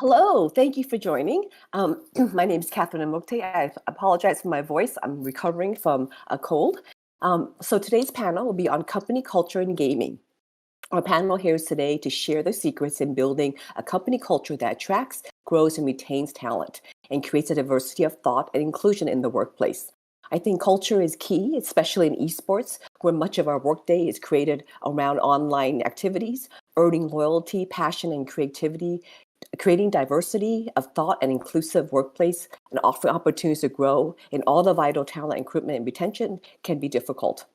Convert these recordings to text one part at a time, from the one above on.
Hello, thank you for joining. My name is Katherine Amoutkhteh. I apologize for my voice. I'm recovering from a cold. So today's panel will be on company culture and gaming. Our panel here is today to share the secrets in building a company culture that attracts, grows, and retains talent and creates a diversity of thought and inclusion in the workplace. I think culture is key, especially in esports, where much of our workday is created around online activities, earning loyalty, passion, and creativity, creating diversity of thought and inclusive workplace, and offering opportunities to grow in all the vital talent recruitment and retention can be difficult.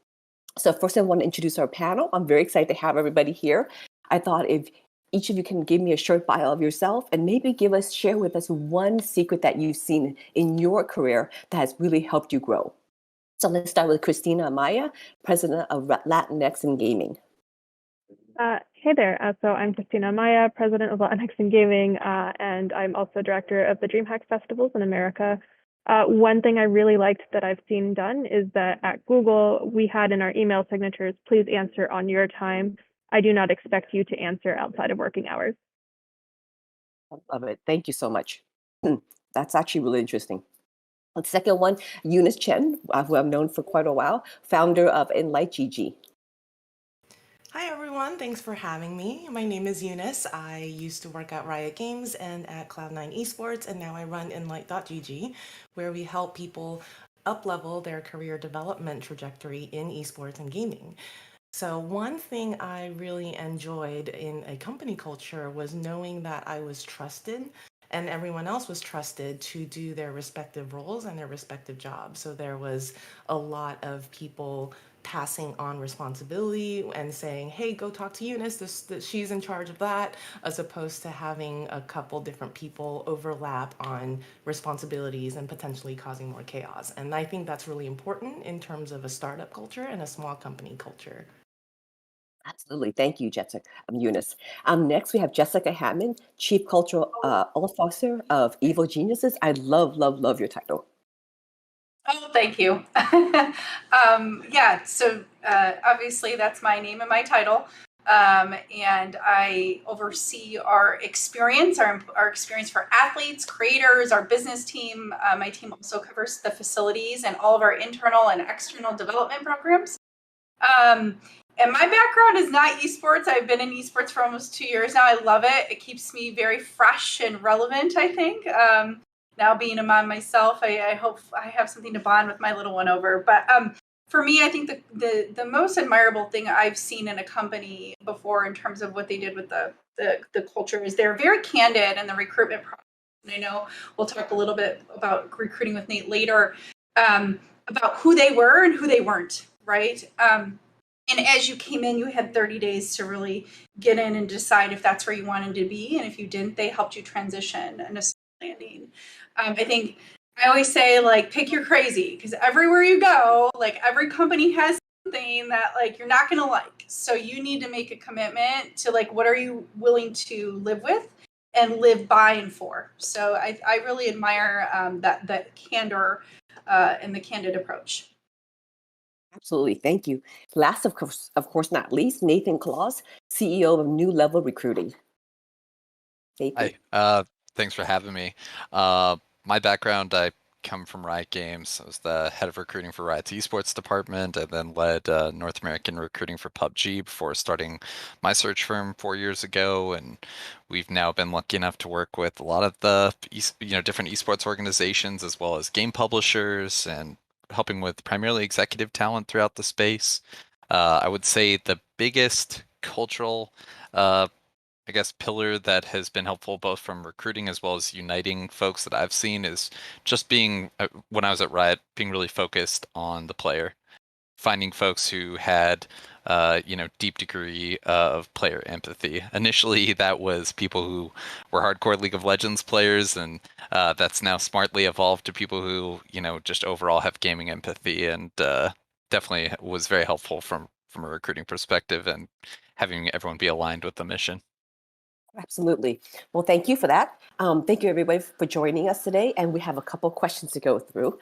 So first I want to introduce our panel. I'm very excited to have everybody here. I thought if each of you can give me a short bio of yourself and maybe share with us one secret that you've seen in your career that has really helped you grow. So let's start with Christina Amaya, President of Latinx in Gaming. Hey there. So I'm Christina Amaya, President of Latinx in Gaming, and I'm also Director of the DreamHack Festivals in America. One thing I really liked that I've seen done is that at Google, we had in our email signatures, please answer on your time. I do not expect you to answer outside of working hours. I love it. Thank you so much. That's actually really interesting. The second one, Eunice Chen, who I've known for quite a while, founder of Enlight GG. Hi everyone, thanks for having me. My name is Eunice. I used to work at Riot Games and at Cloud9 Esports, and now I run Enlight.gg, where we help people up-level their career development trajectory in esports and gaming. So one thing I really enjoyed in a company culture was knowing that I was trusted and everyone else was trusted to do their respective roles and their respective jobs. So there was a lot of people passing on responsibility and saying, hey, go talk to Eunice, she's in charge of that, as opposed to having a couple different people overlap on responsibilities and potentially causing more chaos. And I think that's really important in terms of a startup culture and a small company culture. Absolutely. Thank you, Jessica. Eunice. Next, we have Jessica Hammond, Chief Cultural Officer of Evil Geniuses. I love your title. Oh, thank you. So obviously that's my name and my title. And I oversee our experience, our experience for athletes, creators, our business team. My team also covers the facilities and all of our internal and external development programs. And my background is not esports. I've been in esports for almost 2 years now. I love it. It keeps me very fresh and relevant, I think. Now being a mom myself, I hope I have something to bond with my little one over. But for me, I think the most admirable thing I've seen in a company before in terms of what they did with the culture is they're very candid in the recruitment process. And I know we'll talk a little bit about recruiting with Nate later, about who they were and who they weren't, right? And as you came in, you had 30 days to really get in and decide if that's where you wanted to be. And if you didn't, they helped you transition and a landing. I think I always say, like, pick your crazy, because everywhere you go, like every company has something that like you're not going to like. So you need to make a commitment to like, what are you willing to live with and live by and for? So I really admire that candor and the candid approach. Absolutely. Thank you. Last, of course, not least, Nathan Claus, CEO of New Level Recruiting. Nathan. Hi. Thanks for having me. My background, I come from Riot Games. I was the head of recruiting for Riot's esports department, and then led North American recruiting for PUBG before starting my search firm 4 years ago. And we've now been lucky enough to work with a lot of the different esports organizations, as well as game publishers, and helping with primarily executive talent throughout the space. I would say the biggest cultural pillar that has been helpful both from recruiting as well as uniting folks that I've seen is just being, when I was at Riot, being really focused on the player, finding folks who had, deep degree of player empathy. Initially, that was people who were hardcore League of Legends players, and that's now smartly evolved to people who, just overall have gaming empathy, and definitely was very helpful from a recruiting perspective and having everyone be aligned with the mission. Absolutely. Well, thank you for that. Thank you, everybody, for joining us today. And we have a couple questions to go through.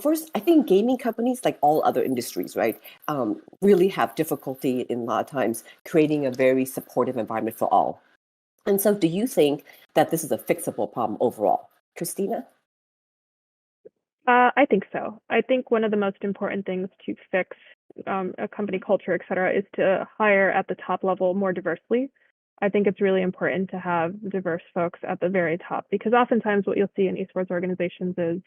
First, I think gaming companies, like all other industries, right, really have difficulty in a lot of times creating a very supportive environment for all. And so do you think that this is a fixable problem overall. Christina? I think so. I think one of the most important things to fix a company culture, et cetera, is to hire at the top level more diversely. I think it's really important to have diverse folks at the very top, because oftentimes what you'll see in esports organizations is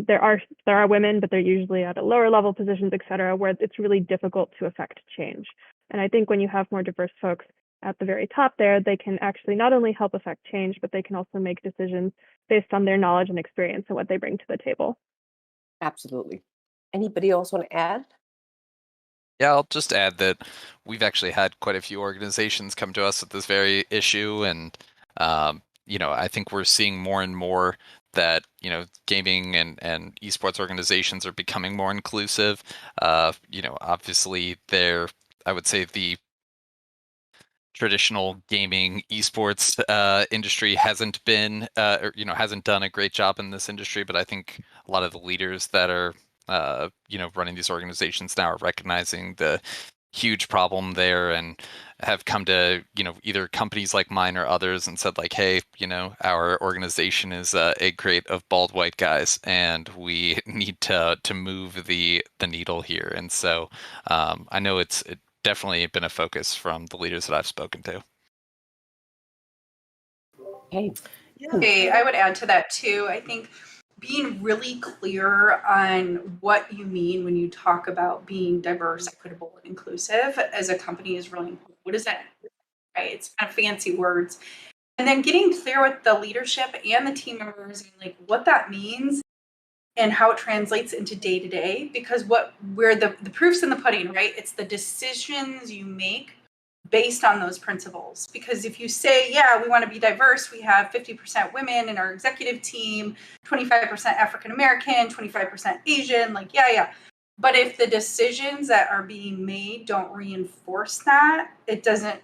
there are women, but they're usually at a lower level positions, et cetera, where it's really difficult to affect change. And I think when you have more diverse folks at the very top there, they can actually not only help affect change, but they can also make decisions based on their knowledge and experience and what they bring to the table. Absolutely. Anybody else want to add? Yeah, I'll just add that we've actually had quite a few organizations come to us with this very issue, and I think we're seeing more and more that gaming and esports organizations are becoming more inclusive. Obviously, I would say the traditional gaming esports industry hasn't been hasn't done a great job in this industry, but I think a lot of the leaders that are running these organizations now are recognizing the huge problem there and have come to either companies like mine or others and said like, hey, our organization is a crate of bald white guys and we need to move the needle here. And so I know it's definitely been a focus from the leaders that I've spoken to. Okay, I would add to that too. I think being really clear on what you mean when you talk about being diverse, equitable, and inclusive as a company is really important. What does that mean? Right? It's kind of fancy words. And then getting clear with the leadership and the team members and like what that means and how it translates into day to day, because where the proof's in the pudding, right? It's the decisions you make based on those principles. Because if you say, yeah, we want to be diverse, we have 50% women in our executive team, 25% African American, 25% Asian, like, yeah. But if the decisions that are being made don't reinforce that, it doesn't.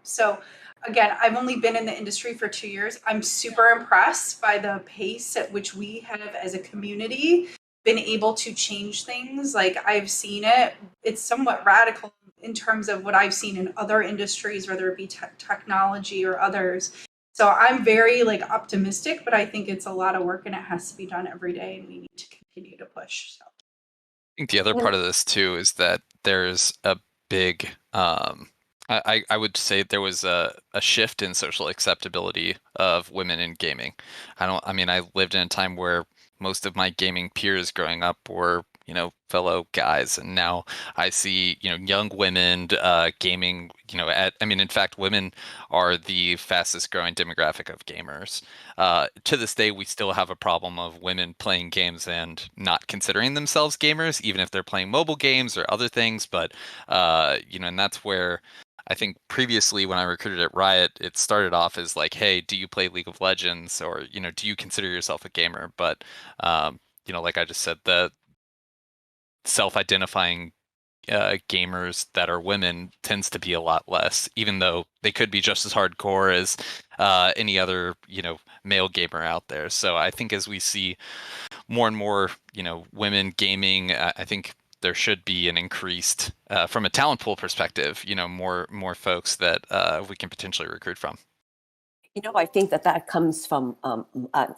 So again, I've only been in the industry for 2 years. I'm super impressed by the pace at which we have as a community been able to change things. Like I've seen it. It's somewhat radical in terms of what I've seen in other industries, whether it be technology or others. So I'm very optimistic, but I think it's a lot of work and it has to be done every day and we need to continue to push. So I think the other part of this too is that there's a big I would say there was a shift in social acceptability of women in gaming. I lived in a time where most of my gaming peers growing up were, fellow guys, and now I see, young women gaming, in fact, women are the fastest growing demographic of gamers. To this day, we still have a problem of women playing games and not considering themselves gamers, even if they're playing mobile games or other things. But, and that's where I think previously when I recruited at Riot, it started off as like, hey, do you play League of Legends, or, do you consider yourself a gamer? But, like I just said, the self-identifying gamers that are women tends to be a lot less, even though they could be just as hardcore as any other, male gamer out there. So I think as we see more and more, women gaming, I think there should be an increased, from a talent pool perspective, more folks that we can potentially recruit from. I think that comes from an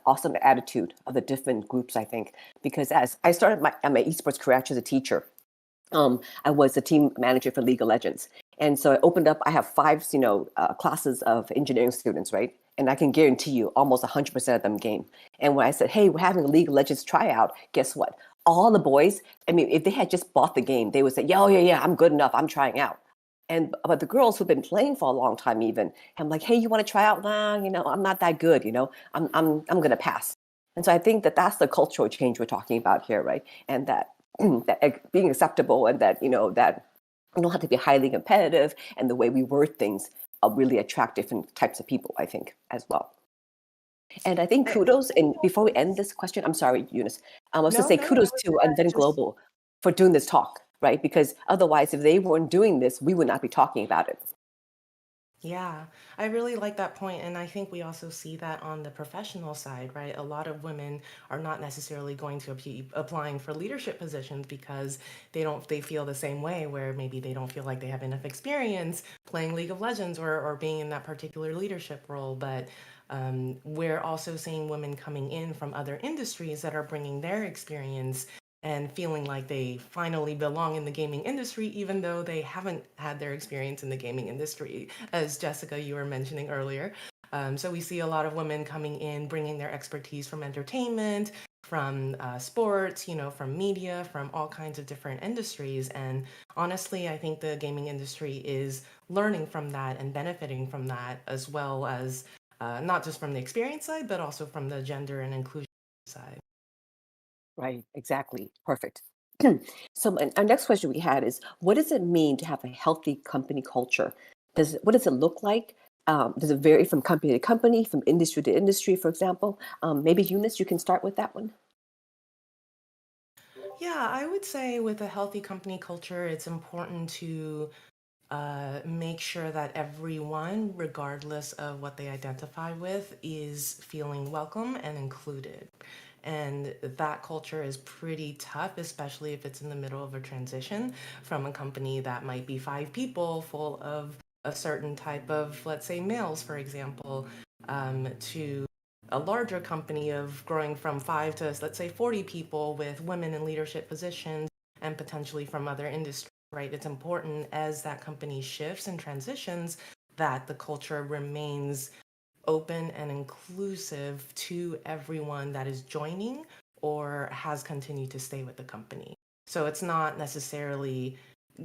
awesome attitude of the different groups, I think, because as I started my esports career as a teacher, I was a team manager for League of Legends. And so I opened up, I have 5, classes of engineering students, right? And I can guarantee you almost 100% of them game. And when I said, hey, we're having a League of Legends tryout, guess what? All the boys, if they had just bought the game, they would say, yeah, I'm good enough, I'm trying out. But the girls who've been playing for a long time, even, I'm like, hey, you want to try out now? I'm not that good. I'm going to pass. And so I think that's the cultural change we're talking about here, right? And that being acceptable, and that that you don't have to be highly competitive, and the way we word things really attract different types of people, I think, as well. And I think kudos. And before we end this question, I'm sorry, Eunice, I was to say kudos to Inven Global for doing this talk. Right? Because otherwise, if they weren't doing this, we would not be talking about it. Yeah, I really like that point, and I think we also see that on the professional side, right? A lot of women are not necessarily going to be applying for leadership positions because they feel the same way, where maybe they don't feel like they have enough experience playing League of Legends or being in that particular leadership role. But we're also seeing women coming in from other industries that are bringing their experience and feeling like they finally belong in the gaming industry, even though they haven't had their experience in the gaming industry, as Jessica, you were mentioning earlier. So we see a lot of women coming in, bringing their expertise from entertainment, from sports, from media, from all kinds of different industries. And honestly, I think the gaming industry is learning from that and benefiting from that, as well as not just from the experience side, but also from the gender and inclusion side. Right, exactly. Perfect. So our next question we had is, what does it mean to have a healthy company culture? What does it look like? Does it vary from company to company, from industry to industry, for example? Maybe Eunice, you can start with that one. Yeah, I would say with a healthy company culture, it's important to make sure that everyone, regardless of what they identify with, is feeling welcome and included. And that culture is pretty tough, especially if it's in the middle of a transition from a company that might be 5 people full of a certain type of, let's say, males, for example, to a larger company of growing from 5 to, let's say, 40 people with women in leadership positions and potentially from other industries, right? It's important as that company shifts and transitions that the culture remains open and inclusive to everyone that is joining or has continued to stay with the company. So it's not necessarily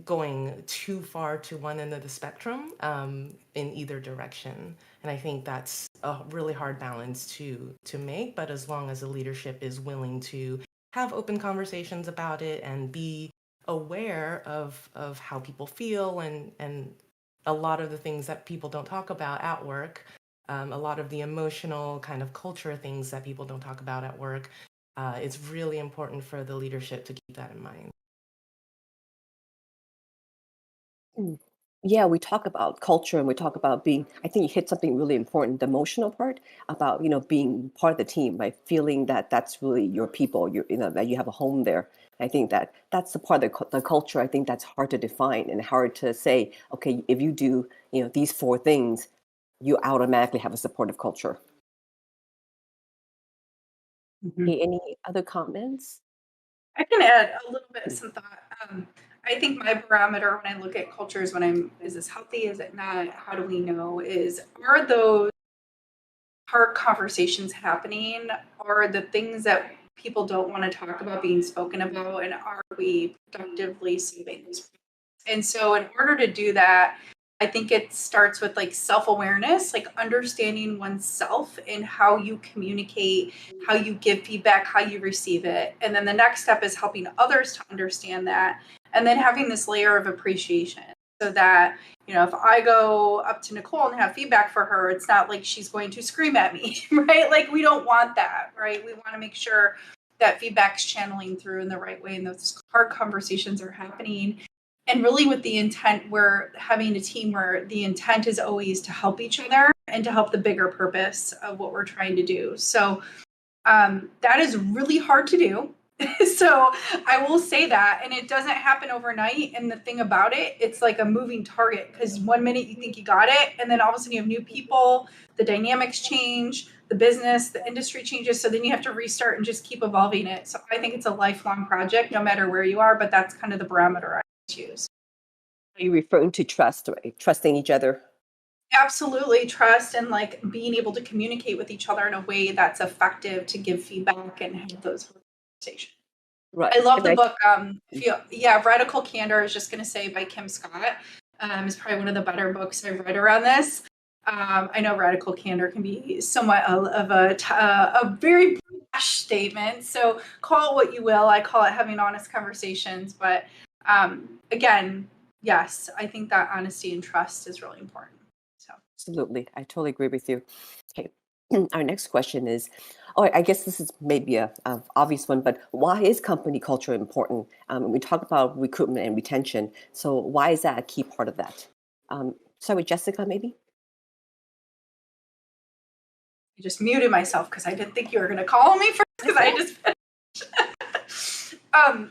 going too far to one end of the spectrum in either direction. And I think that's a really hard balance to make. But as long as the leadership is willing to have open conversations about it and be aware of how people feel and a lot of the things that people don't talk about at work, a lot of the emotional kind of culture things that people don't talk about at work, it's really important for the leadership to keep that in mind. Mm. Yeah, we talk about culture and we talk about being, I think you hit something really important, the emotional part about, being part of the team, right? Feeling that that's really your people, that you have a home there. I think that that's the part of the culture. I think that's hard to define and hard to say, okay, if you do, these 4 things, you automatically have a supportive culture. Mhm. Okay, any other comments? I can add a little bit of some thought. I think my barometer when I look at cultures, is this healthy? Is it not? How do we know? Are those hard conversations happening? Are the things that people don't want to talk about being spoken about? And are we productively solving those? And so, in order to do that, I think it starts with like self awareness, like understanding oneself and how you communicate, how you give feedback, how you receive it. And then the next step is helping others to understand that. And then having this layer of appreciation so that, if I go up to Nicole and have feedback for her, it's not like she's going to scream at me, right? Like, we don't want that, right? We want to make sure that feedback's channeling through in the right way and those hard conversations are happening, and really with the intent, we're having a team where the intent is always to help each other and to help the bigger purpose of what we're trying to do. So that is really hard to do. So I will say that, and it doesn't happen overnight. And the thing about it, it's like a moving target because one minute you think you got it, and then all of a sudden you have new people, the dynamics change, the business, the industry changes. So then you have to restart and just keep evolving it. So I think it's a lifelong project, no matter where you are. But that's kind of the barometer I choose. Are you referring to trust, right? Trusting each other? Absolutely, trust and like being able to communicate with each other in a way that's effective to give feedback and have those conversations. Right. I love And the I, book. Yeah, Radical Candor, I was just going to say, by Kim Scott. Is probably one of the better books I've read around this. I know radical candor can be somewhat of a very brash statement. So call it what you will. I call it having honest conversations. But again, yes, I think that honesty and trust is really important. So. Absolutely. I totally agree with you. Okay. Our next question is, I guess this is maybe a obvious one, but why is company culture important? We talk about recruitment and retention. So why is that a key part of that? Start with Jessica, maybe? just muted myself because I didn't think you were going to call me first because I just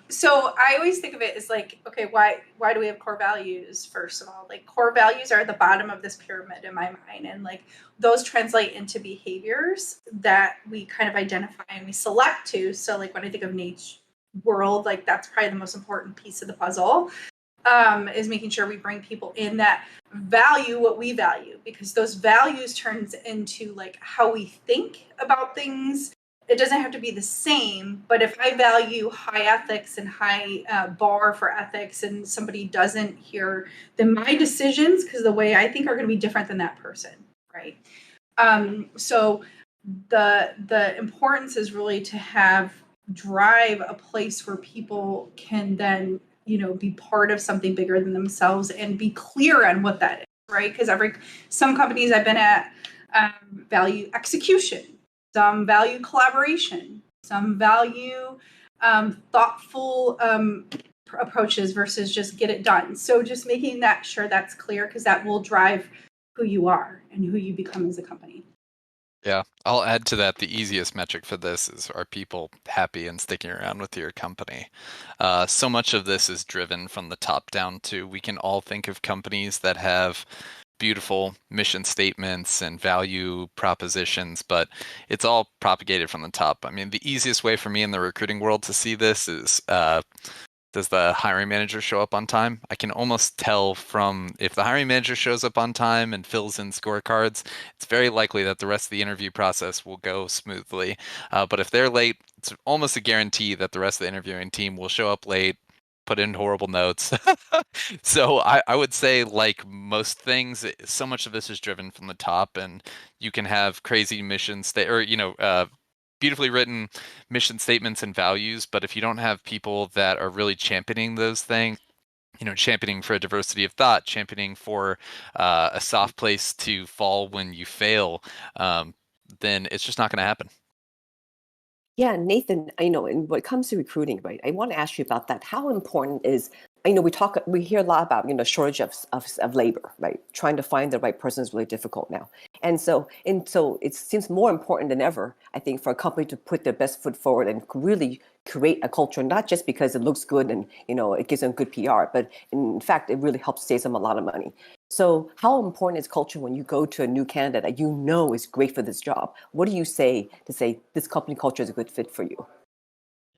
so I always think of it as like, okay, why do we have core values? First of all, like core values are at the bottom of this pyramid in my mind, and like those translate into behaviors that we kind of identify and we select to. So like when I think of Nate's world, like that's probably the most important piece of the puzzle, is making sure we bring people in that value what we value, because those values turns into like how we think about things. It doesn't have to be the same, but if I value high ethics and high bar for ethics and somebody doesn't here, then my decisions, because the way I think, are going to be different than that person, right? So the importance is really to drive a place where people can then, be part of something bigger than themselves and be clear on what that is, right? Because some companies I've been at value execution. Some value collaboration, some value thoughtful approaches versus just get it done. So just making sure that's clear, because that will drive who you are and who you become as a company. Yeah, I'll add to that. The easiest metric for this is, are people happy and sticking around with your company? So much of this is driven from the top down too. We can all think of companies that have beautiful mission statements and value propositions, but it's all propagated from the top. I mean, the easiest way for me in the recruiting world to see this is, does the hiring manager show up on time? I can almost tell from, if the hiring manager shows up on time and fills in scorecards, it's very likely that the rest of the interview process will go smoothly. But if they're late, it's almost a guarantee that the rest of the interviewing team will show up late, put in horrible notes. So I would say, like most things, so much of this is driven from the top, and you can have crazy beautifully written mission statements and values, but if you don't have people that are really championing those things, championing for a diversity of thought, championing for a soft place to fall when you fail, then it's just not going to happen. Yeah, Nathan, I know, and when it comes to recruiting, right, I want to ask you about that. How important is, we hear a lot about, shortage of labor, right? Trying to find the right person is really difficult now. And so it seems more important than ever, I think, for a company to put their best foot forward and really create a culture, not just because it looks good and, it gives them good PR, but in fact, it really helps save them a lot of money. So how important is culture when you go to a new candidate that you know is great for this job? What do you say to say this company culture is a good fit for you?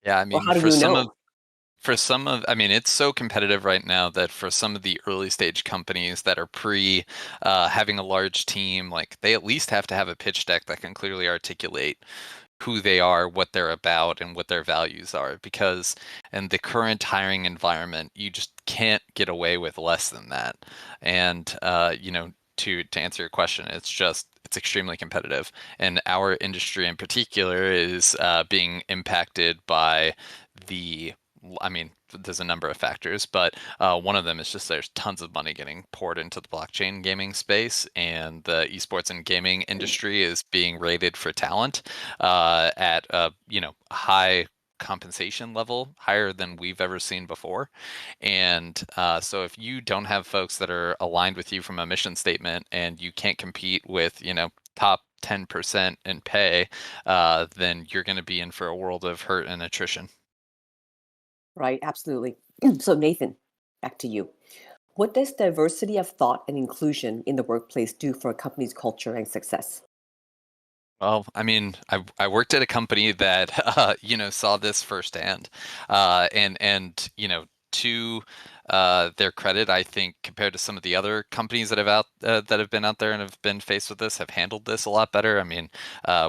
Yeah, I Or mean, how do you know? it's so competitive right now that for some of the early stage companies that are having a large team, like they at least have to have a pitch deck that can clearly articulate who they are, what they're about, and what their values are. Because in the current hiring environment, you just can't get away with less than that. And to answer your question, it's extremely competitive, and our industry in particular is being impacted by there's a number of factors, but one of them is just there's tons of money getting poured into the blockchain gaming space, and the esports and gaming industry is being rated for talent at a high compensation level, higher than we've ever seen before. And so if you don't have folks that are aligned with you from a mission statement, and you can't compete with top 10% in pay, then you're going to be in for a world of hurt and attrition. Right, absolutely. So Nathan, back to you. What does diversity of thought and inclusion in the workplace do for a company's culture and success? Well, I mean, I worked at a company that saw this firsthand, and to their credit, I think compared to some of the other companies that have been out there and have been faced with this, have handled this a lot better. I mean,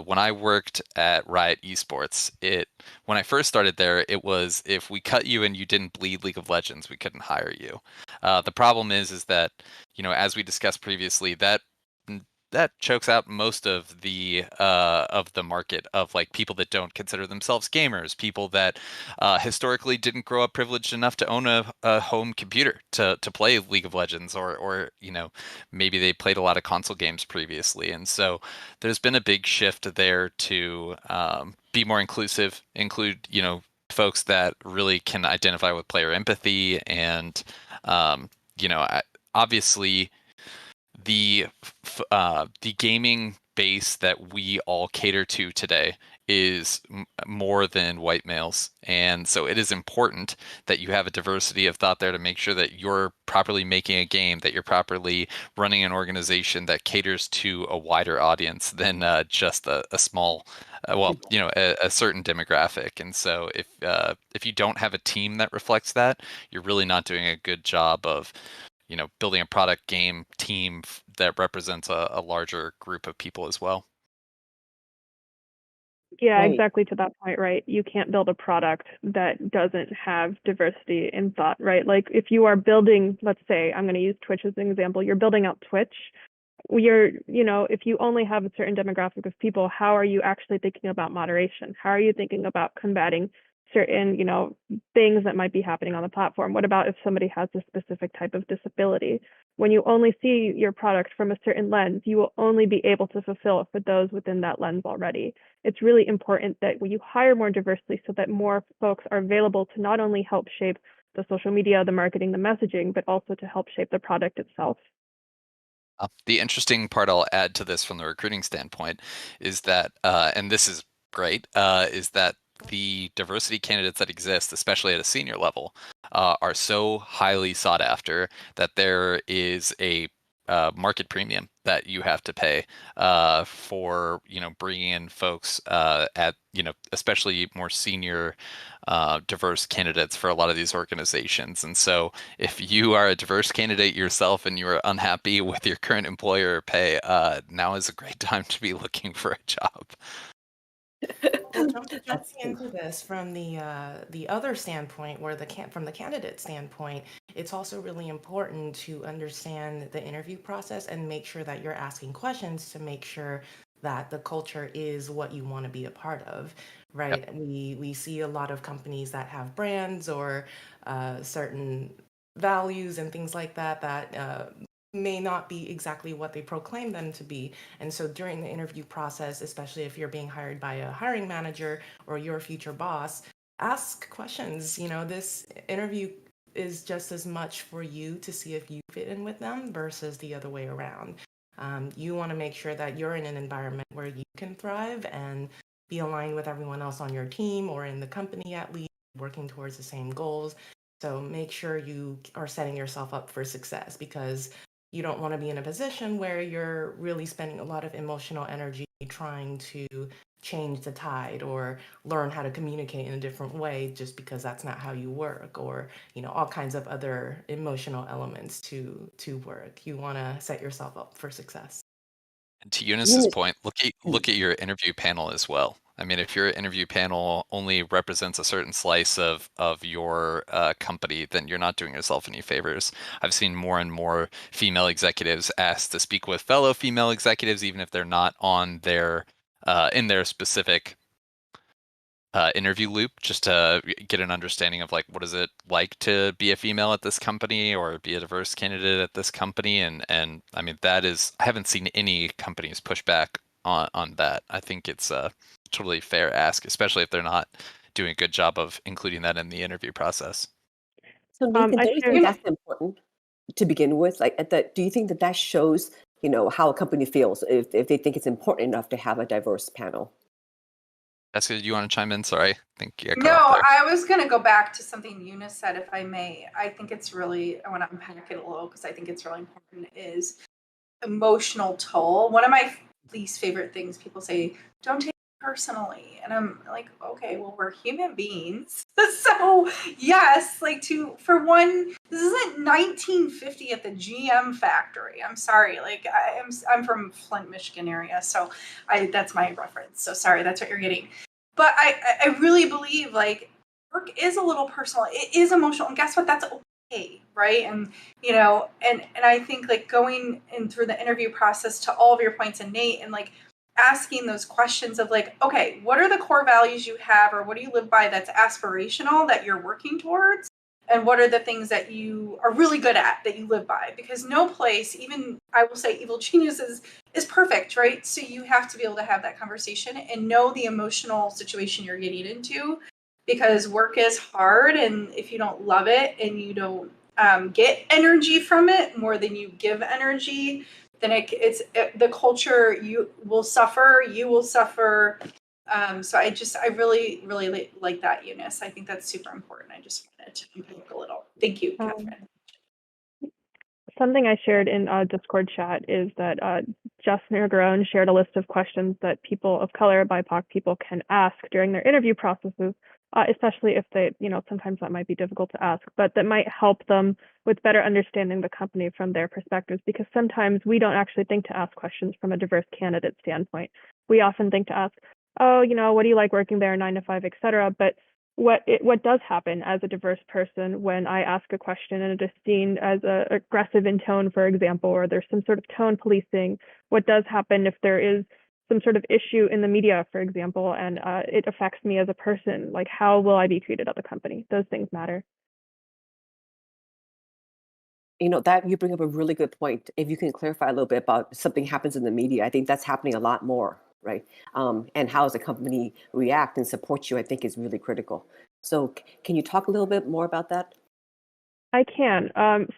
when I worked at Riot Esports, when I first started there, it was, if we cut you and you didn't bleed League of Legends, we couldn't hire you. The problem is that as we discussed previously, that chokes out most of the market of like people that don't consider themselves gamers, people that historically didn't grow up privileged enough to own a home computer to play League of Legends, or maybe they played a lot of console games previously. And so there's been a big shift there to be more inclusive, include folks that really can identify with player empathy, and obviously the gaming base that we all cater to today is more than white males. And so it is important that you have a diversity of thought there to make sure that you're properly making a game, that you're properly running an organization that caters to a wider audience than just a small, a certain demographic. And so if you don't have a team that reflects that, you're really not doing a good job of building a product game team that represents a larger group of people as well. Yeah, Right. exactly to that point, right? You can't build a product that doesn't have diversity in thought, right? Like if you are building, let's say, I'm going to use Twitch as an example, you're building out Twitch. If you only have a certain demographic of people, how are you actually thinking about moderation? How are you thinking about combating certain, things that might be happening on the platform? What about if somebody has a specific type of disability? When you only see your product from a certain lens, you will only be able to fulfill for those within that lens already. It's really important that when you hire more diversity so that more folks are available to not only help shape the social media, the marketing, the messaging, but also to help shape the product itself. The interesting part I'll add to this from the recruiting standpoint is that, and this is great, is that the diversity candidates that exist, especially at a senior level, are so highly sought after that there is a market premium that you have to pay for bringing in folks at especially more senior diverse candidates for a lot of these organizations. And so if you are a diverse candidate yourself and you are unhappy with your current employer or pay, now is a great time to be looking for a job. Well, jumping into this from the other standpoint, where from the candidate standpoint, it's also really important to understand the interview process and make sure that you're asking questions to make sure that the culture is what you want to be a part of, right? Yep. We see a lot of companies that have brands or certain values and things like that may not be exactly what they proclaim them to be. And so during the interview process, especially if you're being hired by a hiring manager or your future boss, ask questions. This interview is just as much for you to see if you fit in with them versus the other way around. You want to make sure that you're in an environment where you can thrive and be aligned with everyone else on your team or in the company, at least working towards the same goals. So make sure you are setting yourself up for success, because you don't want to be in a position where you're really spending a lot of emotional energy trying to change the tide or learn how to communicate in a different way just because that's not how you work, or all kinds of other emotional elements to work. You want to set yourself up for success. And to Eunice's point, look at your interview panel as well. I mean, if your interview panel only represents a certain slice of your company, then you're not doing yourself any favors. I've seen more and more female executives asked to speak with fellow female executives, even if they're not on their in their specific interview loop, just to get an understanding of like, what is it like to be a female at this company or be a diverse candidate at this company. And I mean, I haven't seen any companies push back on that. I think it's a totally fair ask, especially if they're not doing a good job of including that in the interview process. So Nathan, I don't you think that's important to begin with? Like, do you think that shows, how a company feels if they think it's important enough to have a diverse panel? Jessica, do you want to chime in? Sorry, I think you got cut No, off there. I was going to go back to something Eunice said, if I may. I think it's really, I want to unpack it a little because I think it's really important, is emotional toll. One of my least favorite things people say, don't take it personally. And I'm like, okay, well, we're human beings. So yes, for one, this isn't 1950 at the GM factory. I'm sorry. I'm from Flint, Michigan area. So that's my reference. So sorry, that's what you're getting. But I really believe work is a little personal. It is emotional. And guess what? That's okay, right? And and I think going in through the interview process, to all of your points, and Nate, and asking those questions of okay, what are the core values you have, or what do you live by that's aspirational that you're working towards? And what are the things that you are really good at that you live by? Because no place, even I will say evil geniuses, is perfect, right? So you have to be able to have that conversation and know the emotional situation you're getting into, because work is hard. And if you don't love it and you don't get energy from it more than you give energy, then the culture, you will suffer. So I really, really like that, Eunice. I think that's super important. I just wanted to unpack a little. Thank you, Katherine. Something I shared in Discord chat is that Justin Nergarone shared a list of questions that people of color, BIPOC people can ask during their interview processes, especially if they, sometimes that might be difficult to ask, but that might help them with better understanding the company from their perspectives, because sometimes we don't actually think to ask questions from a diverse candidate standpoint. We often think to ask, oh, what do you like working there, 9 to 5, et cetera, but what does happen as a diverse person when I ask a question and it is seen as aggressive in tone, for example, or there's some sort of tone policing? What does happen if there is some sort of issue in the media, for example, and it affects me as a person? Like, how will I be treated at the company? Those things matter. That you bring up a really good point. If you can clarify a little bit about something happens in the media, I think that's happening a lot more, right? And how does the company react and support you, I think is really critical. So can you talk a little bit more about that? I can.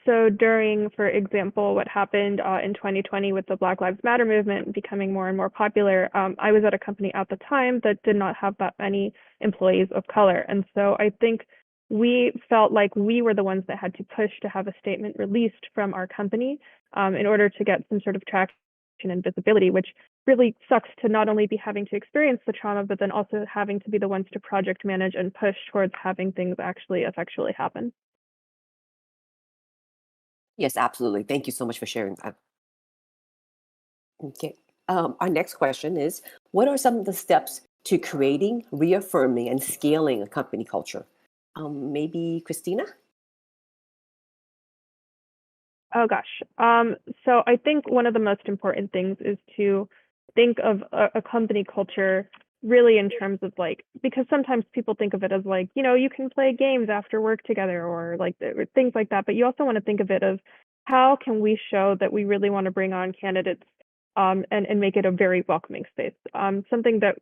So during, for example, what happened in 2020 with the Black Lives Matter movement becoming more and more popular, I was at a company at the time that did not have that many employees of color. And so I think we felt like we were the ones that had to push to have a statement released from our company in order to get some sort of traction and visibility, which really sucks to not only be having to experience the trauma, but then also having to be the ones to project manage and push towards having things actually effectually happen. Yes, absolutely. Thank you so much for sharing that. Okay. Our next question is, what are some of the steps to creating, reaffirming, and scaling a company culture? Maybe Christina? Oh gosh. So I think one of the most important things is to think of a company culture really in terms of because sometimes people think of it as you can play games after work together or things like that, but you also want to think of it as how can we show that we really want to bring on candidates and make it a very welcoming space. Something that,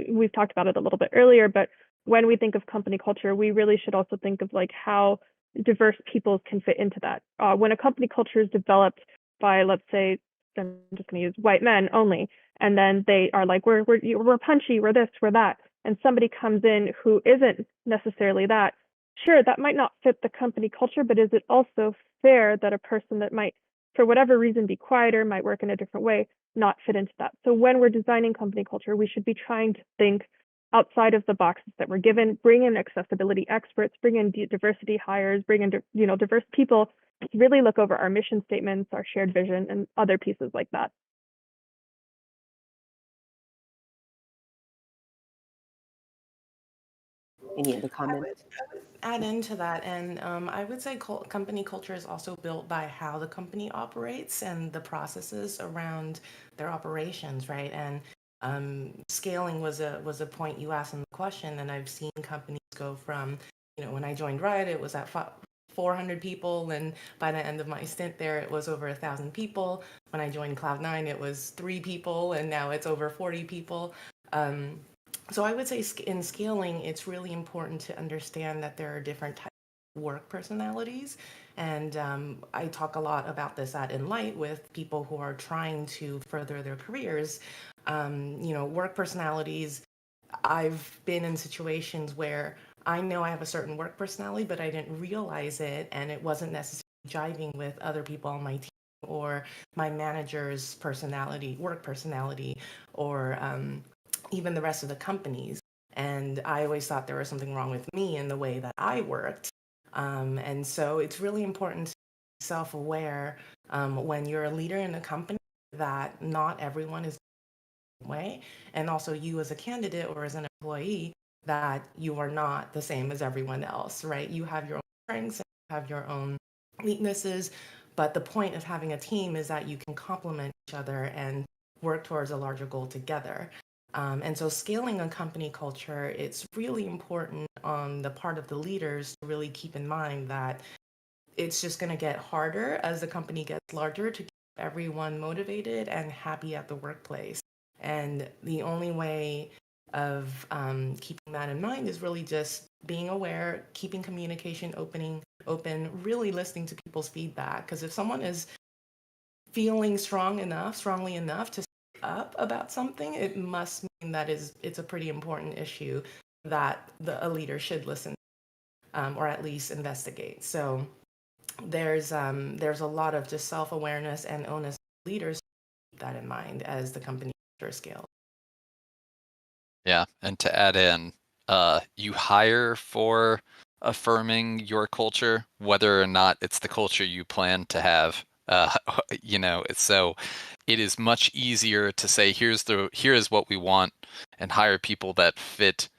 we've talked about it a little bit earlier, but when we think of company culture, we really should also think of how diverse people can fit into that. When a company culture is developed by, let's say, I'm just going to use white men only, and then they are like, we're punchy, we're this, we're that, and somebody comes in who isn't necessarily that, sure, that might not fit the company culture, but is it also fair that a person that might, for whatever reason, be quieter, might work in a different way, not fit into that? So when we're designing company culture, we should be trying to think outside of the boxes that we're given, bring in accessibility experts, bring in diversity hires, bring in diverse people, really look over our mission statements, our shared vision, and other pieces like that. Any other comments? I would add into that, and I would say company culture is also built by how the company operates and the processes around their operations, right? And scaling was a point you asked in the question, and I've seen companies go from, when I joined Riot, it was at 400 people, and by the end of my stint there, it was over 1,000 people. When I joined Cloud9, it was 3 people, and now it's over 40 people. So I would say in scaling, it's really important to understand that there are different types of work personalities. And I talk a lot about this at Enlight with people who are trying to further their careers. Work personalities, I've been in situations where I know I have a certain work personality, but I didn't realize it, and it wasn't necessarily jiving with other people on my team or my manager's personality, work personality, or even the rest of the companies. And I always thought there was something wrong with me in the way that I worked. And so it's really important to be self-aware when you're a leader in a company that not everyone is the same way. And also you as a candidate or as an employee, that you are not the same as everyone else, right? You have your own strengths, and you have your own weaknesses. But the point of having a team is that you can complement each other and work towards a larger goal together. And so scaling a company culture, it's really important on the part of the leaders to really keep in mind that it's just going to get harder as the company gets larger to keep everyone motivated and happy at the workplace. And the only way of keeping that in mind is really just being aware, keeping communication open, really listening to people's feedback. Because if someone is feeling strongly enough to speak up about something, it must mean that it's a pretty important issue that a leader should listen or at least investigate. So there's a lot of just self-awareness and onus of leaders to keep that in mind as the company scales. Yeah, and to add in, you hire for affirming your culture, whether or not it's the culture you plan to have. So it is much easier to say, here is what we want, and hire people that fit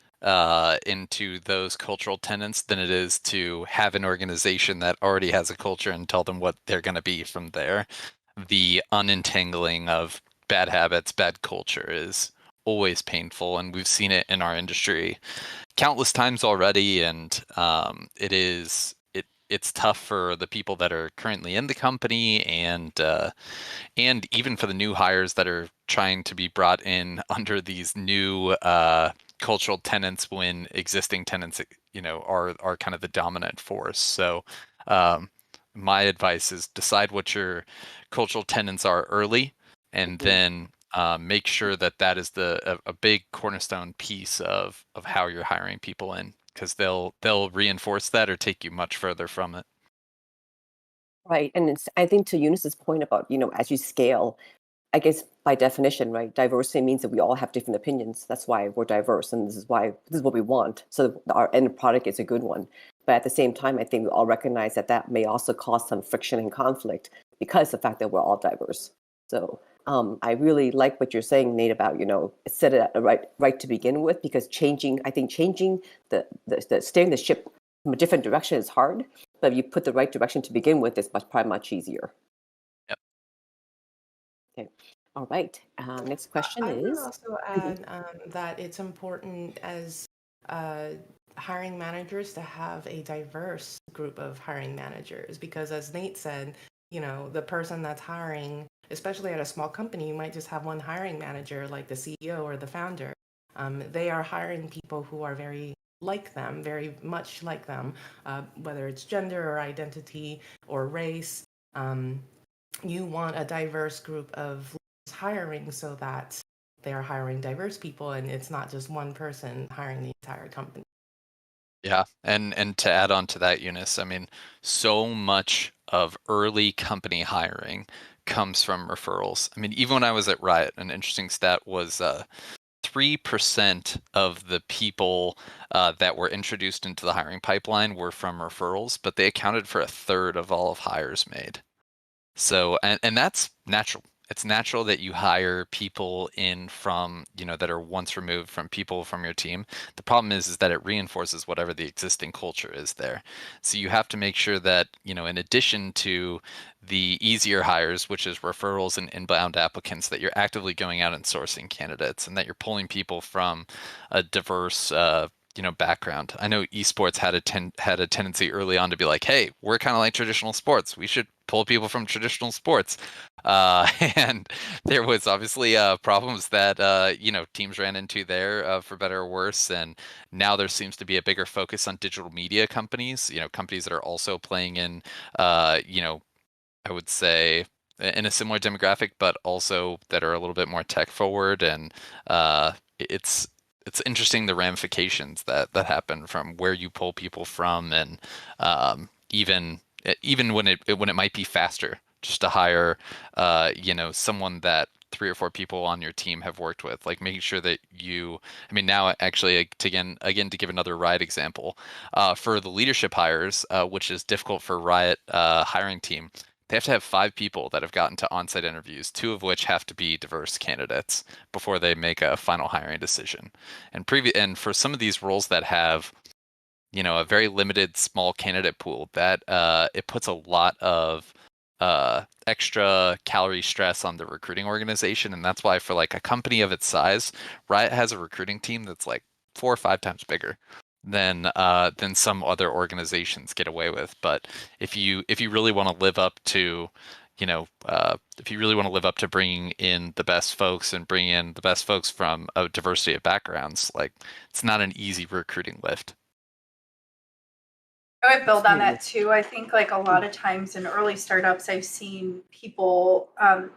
into those cultural tenets than it is to have an organization that already has a culture and tell them what they're going to be from there. The unentangling of bad habits, bad culture is always painful, and we've seen it in our industry countless times already. And it's tough for the people that are currently in the company, and even for the new hires that are trying to be brought in under these new cultural tenets when existing tenets, are kind of the dominant force. So my advice is decide what your cultural tenets are early, and then make sure that is a big cornerstone piece of how you're hiring people in, because they'll reinforce that or take you much further from it. Right. And I think to Eunice's point about, as you scale, I guess by definition, right, diversity means that we all have different opinions. That's why we're diverse, and this is what we want. So our end product is a good one. But at the same time, I think we all recognize that may also cause some friction and conflict because of the fact that we're all diverse. So I really like what you're saying, Nate, about set it at the right to begin with, because changing the steering the ship from a different direction is hard, but if you put the right direction to begin with, it's probably much easier. Yep. Okay. All right. Next question I would is. also add that it's important as hiring managers to have a diverse group of hiring managers, because as Nate said, the person that's hiring, especially at a small company, you might just have one hiring manager, like the CEO or the founder. They are hiring people who are very much like them, whether it's gender or identity or race. You want a diverse group of hiring so that they're hiring diverse people and it's not just one person hiring the entire company. Yeah, and to add on to that, Eunice, I mean, so much of early company hiring comes from referrals. I mean, even when I was at Riot, an interesting stat was 3% of the people that were introduced into the hiring pipeline were from referrals, but they accounted for a third of all of hires made. So, and that's natural. It's natural that you hire people in from, that are once removed from people from your team. The problem is that it reinforces whatever the existing culture is there. So you have to make sure that, in addition to the easier hires, which is referrals and inbound applicants, that you're actively going out and sourcing candidates, and that you're pulling people from a diverse background. I know esports had a tendency early on to be like, hey, we're kind of like traditional sports. We should pull people from traditional sports. And there was obviously problems that teams ran into there, for better or worse. And now there seems to be a bigger focus on digital media companies, companies that are also playing in, I would say, in a similar demographic, but also that are a little bit more tech forward. And it's interesting, the ramifications that happen from where you pull people from, and even when it might be faster just to hire someone that 3 or 4 people on your team have worked with, like making sure that I mean, now actually, to give another Riot example, for the leadership hires, which is difficult for Riot hiring team, they have to have 5 people that have gotten to on-site interviews, 2 of which have to be diverse candidates before they make a final hiring decision. And for some of these roles that have, a very limited small candidate pool, that it puts a lot of extra calorie stress on the recruiting organization. And that's why, for like a company of its size, Riot has a recruiting team that's like 4 or 5 times bigger than some other organizations get away with. But if you really want to live up to, bringing in the best folks and bringing in the best folks from a diversity of backgrounds, like, it's not an easy recruiting lift. I would build on that too. I think like a lot of times in early startups, I've seen people,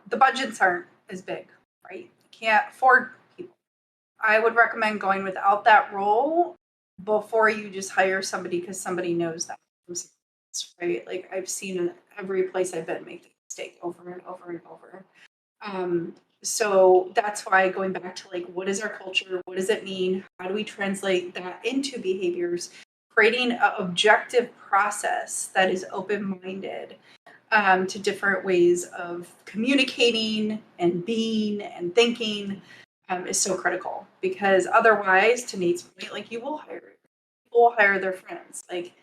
the budgets aren't as big, right? You can't afford people. I would recommend going without that role before you just hire somebody because somebody knows that. Right? Like I've seen in every place I've been make the mistake over and over and over. So that's why going back to like, what is our culture? What does it mean? How do we translate that into behaviors? Creating an objective process that is open-minded to different ways of communicating and being and thinking is so critical because otherwise, to Nate's point, like people will hire their friends. Like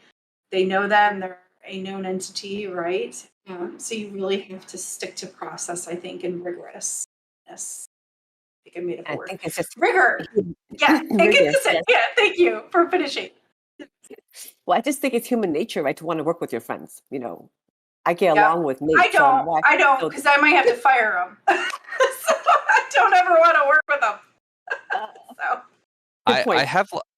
they know them, they're a known entity, right? So you really have to stick to process, I think, and rigorousness. I think I made up a word. I think it's just Rigor. Yeah, and consistent. Yes. Yeah, thank you for finishing. Well, I just think it's human nature, right, to want to work with your friends. I get along with Nate. I don't, because I might have to fire them. So I don't ever want to work with them. So.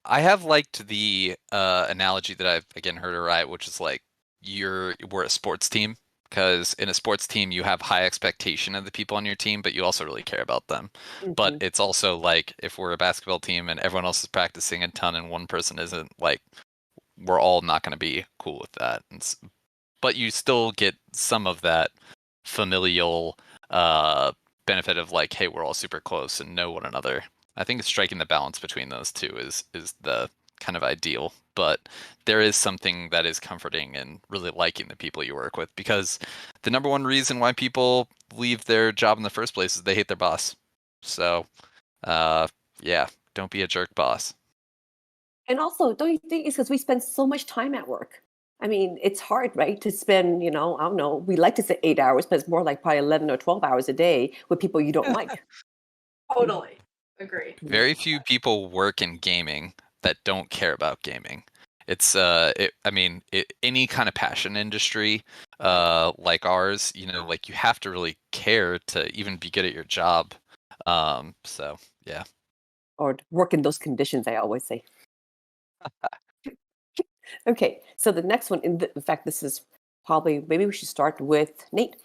I have liked the analogy that I've again heard of Riot, which is like we're a sports team, because in a sports team you have high expectation of the people on your team, but you also really care about them. Mm-hmm. But it's also like if we're a basketball team and everyone else is practicing a ton and one person isn't, like we're all not going to be cool with that. But you still get some of that familial benefit of like, hey, we're all super close and know one another. I think striking the balance between those two is the kind of ideal, but there is something that is comforting in really liking the people you work with, because the number one reason why people leave their job in the first place is they hate their boss. So, yeah, don't be a jerk boss. And also, don't you think it's because we spend so much time at work? I mean, it's hard, right, to spend, I don't know, we like to say 8 hours, but it's more like probably 11 or 12 hours a day with people you don't like. Totally. Agree. Very few people work in gaming that don't care about gaming. It's any kind of passion industry like ours, like you have to really care to even be good at your job. So yeah. Or work in those conditions, I always say. Okay, so the next one, in fact, this is probably, maybe we should start with Nate.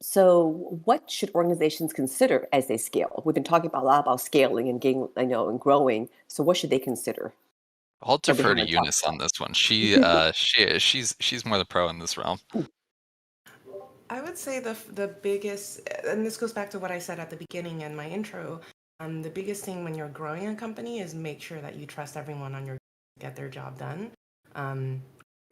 So what should organizations consider as they scale? We've been talking a lot about scaling and getting, and growing. So what should they consider? I'll defer to Eunice on this one. She's more the pro in this realm. I would say the biggest, and this goes back to what I said at the beginning in my intro, the biggest thing when you're growing a company is make sure that you trust everyone on your team to get their job done.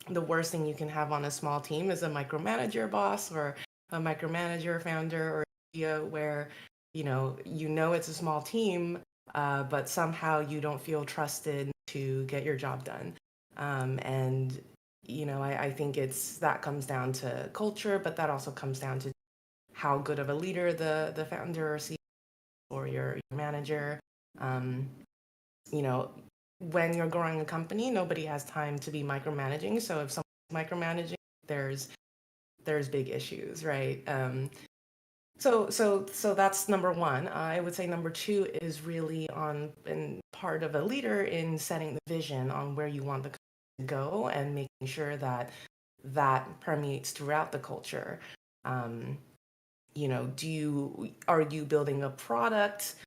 The worst thing you can have on a small team is a micromanager boss or a micromanager founder or CEO where, it's a small team, but somehow you don't feel trusted to get your job done. I think that comes down to culture, but that also comes down to how good of a leader the founder or CEO or your manager. When you're growing a company, nobody has time to be micromanaging. So if someone's micromanaging, there's big issues, right? So that's number one. I would say number two is really and part of a leader in setting the vision on where you want the company to go and making sure that permeates throughout the culture. Are you building a product,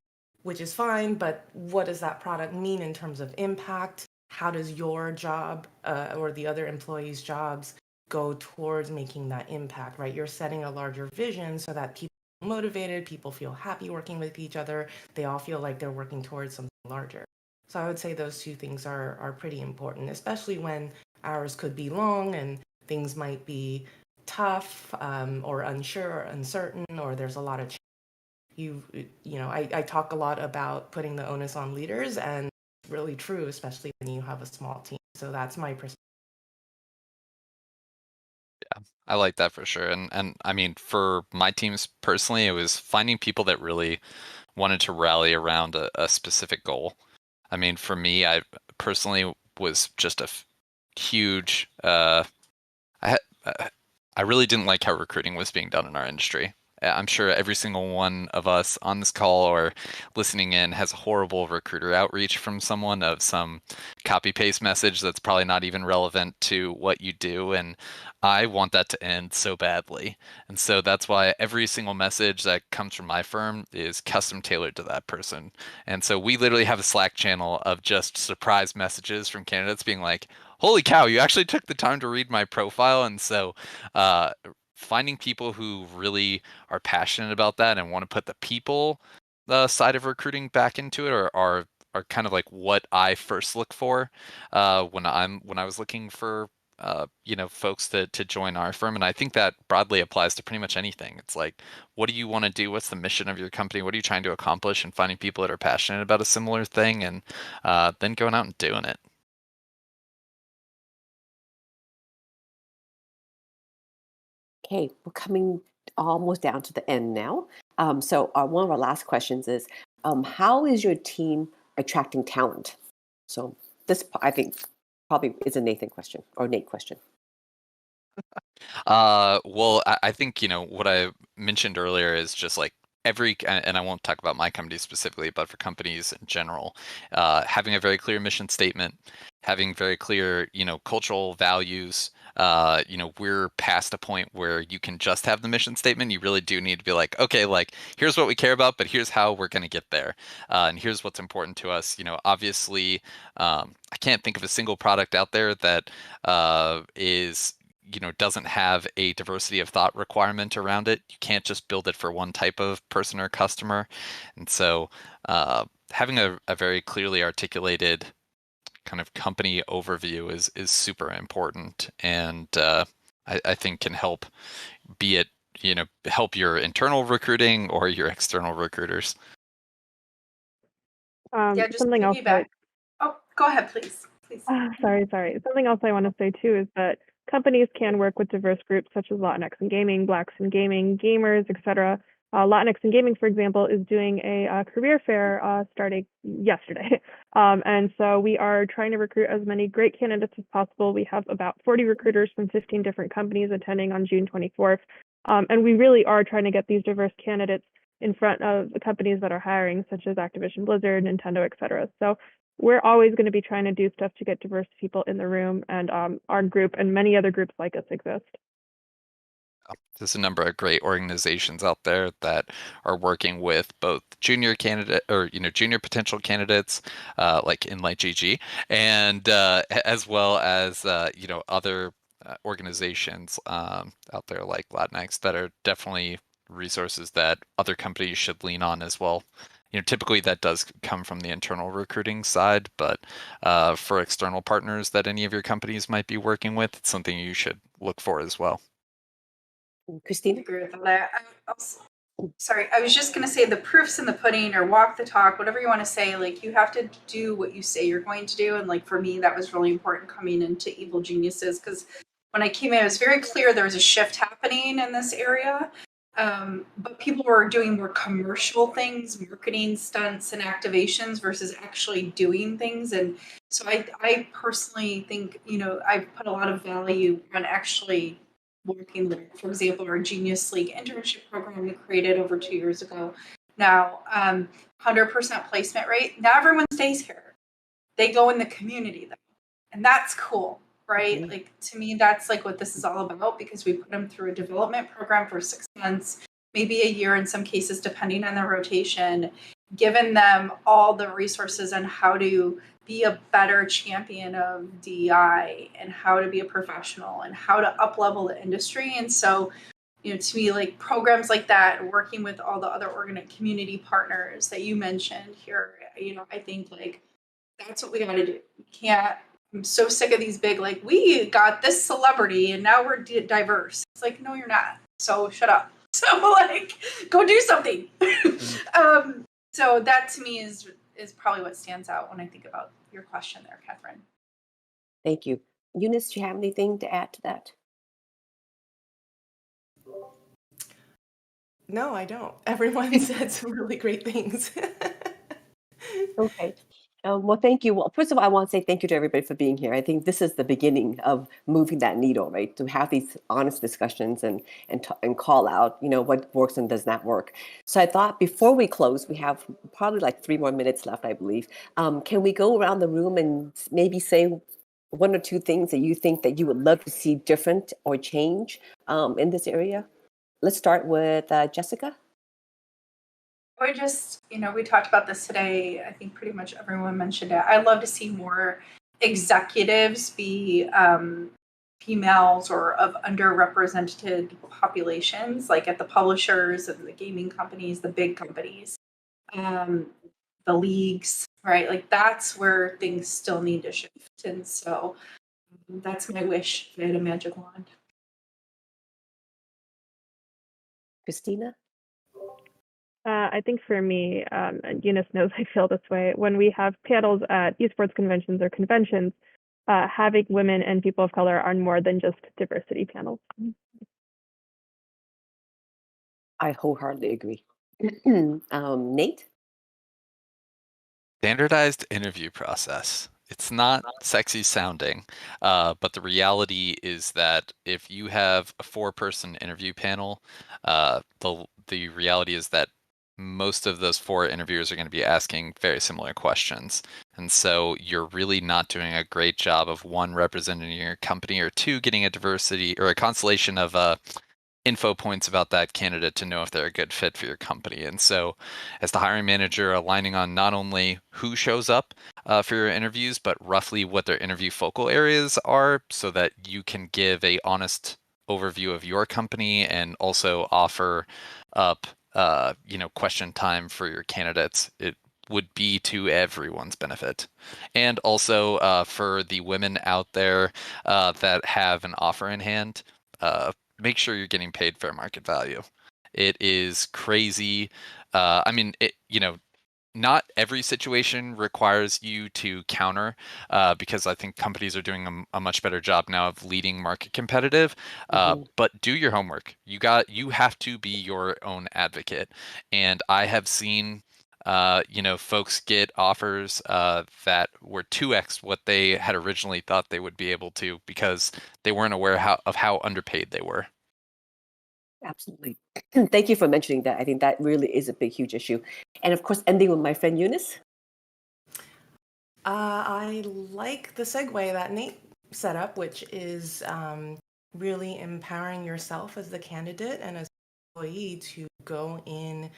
which is fine, but what does that product mean in terms of impact? How does your job or the other employees' jobs go towards making that impact, right? You're setting a larger vision so that people are motivated, people feel happy working with each other, they all feel like they're working towards something larger. So I would say those two things are pretty important, especially when hours could be long and things might be tough or unsure or uncertain, or there's a lot of I talk a lot about putting the onus on leaders, and it's really true, especially when you have a small team. So that's my perspective. Yeah, I like that for sure. And I mean, for my teams personally, it was finding people that really wanted to rally around a specific goal. I mean, for me, I personally was just a huge. I really didn't like how recruiting was being done in our industry, I'm sure every single one of us on this call or listening in has a horrible recruiter outreach from someone of some copy paste message that's probably not even relevant to what you do. And I want that to end so badly. And so that's why every single message that comes from my firm is custom tailored to that person. And so we literally have a Slack channel of just surprise messages from candidates being like, holy cow, you actually took the time to read my profile. And so finding people who really are passionate about that and want to put the people side of recruiting back into it are kind of like what I first look for when I was looking for folks to join our firm. And I think that broadly applies to pretty much anything. It's like, what do you want to do? What's the mission of your company? What are you trying to accomplish? And finding people that are passionate about a similar thing, and then going out and doing it. Okay, we're coming almost down to the end now. So one of our last questions is, how is your team attracting talent? So this, I think, probably is a Nathan question or Nate question. Well, I think, what I mentioned earlier is just like and I won't talk about my company specifically, but for companies in general, having a very clear mission statement, having very clear, cultural values. We're past a point where you can just have the mission statement. You really do need to be like, okay, like here's what we care about, but here's how we're going to get there. And here's what's important to us. Obviously, I can't think of a single product out there that doesn't have a diversity of thought requirement around it. You can't just build it for one type of person or customer. And so having a very clearly articulated kind of company overview is super important, and I think can help, be it help your internal recruiting or your external recruiters. Yeah, just Something else. Oh, go ahead, please. Sorry. Something else I want to say too is that companies can work with diverse groups such as Latinx in gaming, Blacks in gaming, gamers, etc. Latinx in gaming, for example, is doing a career fair starting yesterday. And so we are trying to recruit as many great candidates as possible. We have about 40 recruiters from 15 different companies attending on June 24th. And we really are trying to get these diverse candidates in front of the companies that are hiring, such as Activision Blizzard, Nintendo, etc. So we're always going to be trying to do stuff to get diverse people in the room, and our group and many other groups like us exist. There's a number of great organizations out there that are working with both junior candidate or junior potential candidates like Enlight GG, and as well as other organizations out there like Latinx that are definitely resources that other companies should lean on as well. Typically that does come from the internal recruiting side, but for external partners that any of your companies might be working with, it's something you should look for as well. Christine? I agree with that. Sorry, I was just going to say the proof's in the pudding, or walk the talk, whatever you want to say. Like, you have to do what you say you're going to do. And like, for me, that was really important coming into Evil Geniuses, because when I came in, it was very clear there was a shift happening in this area. But people were doing more commercial things, marketing stunts and activations versus actually doing things. And so I personally think, I put a lot of value on actually working with, for example, our Genius League internship program we created over 2 years ago. Now, 100% placement rate. Not everyone stays here. They go in the community though. And that's cool. Right? Mm-hmm. Like, to me, that's like what this is all about, because we put them through a development program for 6 months, maybe a year in some cases, depending on their rotation, giving them all the resources on how to be a better champion of DEI and how to be a professional and how to up-level the industry. And so, to me, like, programs like that, working with all the other community partners that you mentioned here, I think like that's what we got to do. We can't. I'm so sick of these big, like, we got this celebrity and now we're diverse. It's like, no, you're not. So shut up. So like, go do something. So that to me is probably what stands out when I think about your question there, Katherine. Thank you. Eunice, do you have anything to add to that? No, I don't. Everyone said some really great things. Okay. Well, thank you. Well, first of all, I want to say thank you to everybody for being here. I think this is the beginning of moving that needle, right? To have these honest discussions and call out, what works and does not work. So I thought before we close, we have probably like 3 more minutes left, I believe. Can we go around the room and maybe say one or two things that you think that you would love to see different or change in this area? Let's start with Jessica. I just, we talked about this today. I think pretty much everyone mentioned it. I'd love to see more executives be females or of underrepresented populations, like at the publishers and the gaming companies, the big companies, the leagues, right? Like that's where things still need to shift. And so that's my wish if I had a magic wand. Christina? I think for me, and Eunice knows I feel this way, when we have panels at esports conventions or conventions, having women and people of color are more than just diversity panels. I wholeheartedly agree. Nate? Standardized interview process. It's not sexy sounding, but the reality is that if you have a 4-person interview panel, the reality is that most of those 4 interviewers are going to be asking very similar questions. And so you're really not doing a great job of 1, representing your company, or 2, getting a diversity or a constellation of info points about that candidate to know if they're a good fit for your company. And so as the hiring manager, aligning on not only who shows up for your interviews, but roughly what their interview focal areas are, so that you can give a honest overview of your company and also offer up question time for your candidates. It would be to everyone's benefit. And also for the women out there that have an offer in hand, make sure you're getting paid fair market value. It is crazy. Not every situation requires you to counter, because I think companies are doing a much better job now of leading market competitive. But do your homework. You have to be your own advocate. And I have seen folks get offers that were 2x what they had originally thought they would be able to, because they weren't aware of how underpaid they were. Absolutely. Thank you for mentioning that. I think that really is a big, huge issue. And of course, ending with my friend Eunice. I like the segue that Nate set up, which is really empowering yourself as the candidate and as an employee to go in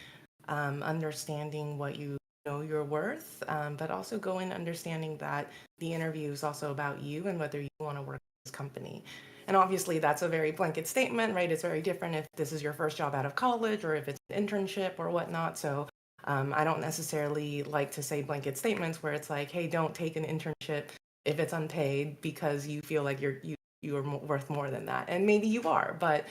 understanding what you know you're worth, but also go in understanding that the interview is also about you and whether you want to work with this company. And obviously that's a very blanket statement, right? It's very different if this is your first job out of college or if it's an internship or whatnot. So I don't necessarily like to say blanket statements where it's like, hey, don't take an internship if it's unpaid because you feel like you are worth more than that. And maybe you are, but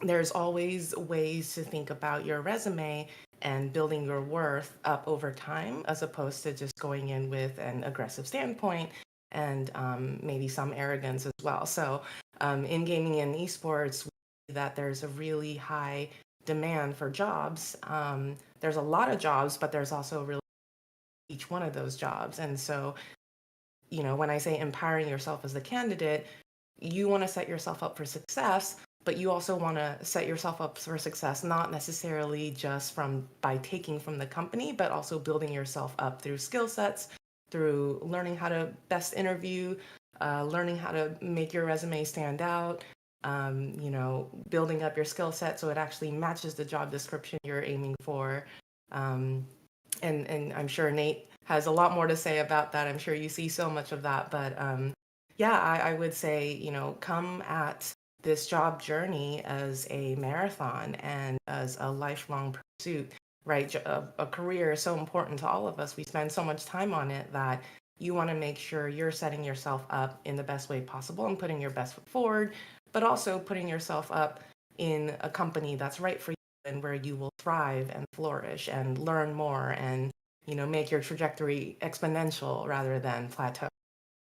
there's always ways to think about your resume and building your worth up over time, as opposed to just going in with an aggressive standpoint and maybe some arrogance as well. So in gaming and esports, we see that there's a really high demand for jobs. There's a lot of jobs, but there's also really each one of those jobs. And so, when I say empowering yourself as the candidate, you want to set yourself up for success, but you also want to set yourself up for success, not necessarily just by taking from the company, but also building yourself up through skill sets, through learning how to best interview, learning how to make your resume stand out, building up your skill set so it actually matches the job description you're aiming for. And I'm sure Nate has a lot more to say about that. I'm sure you see so much of that, but I would say, come at this job journey as a marathon and as a lifelong pursuit, right? A career is so important to all of us. We spend so much time on it that you want to make sure you're setting yourself up in the best way possible and putting your best foot forward, but also putting yourself up in a company that's right for you and where you will thrive and flourish and learn more and, make your trajectory exponential rather than plateau.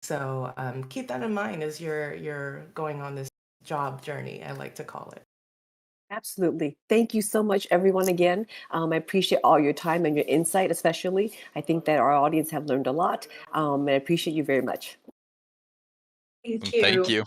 So keep that in mind as you're going on this job journey, I like to call it. Absolutely. Thank you so much, everyone, again. I appreciate all your time and your insight, especially. I think that our audience have learned a lot, and I appreciate you very much. Thank Thank you. you.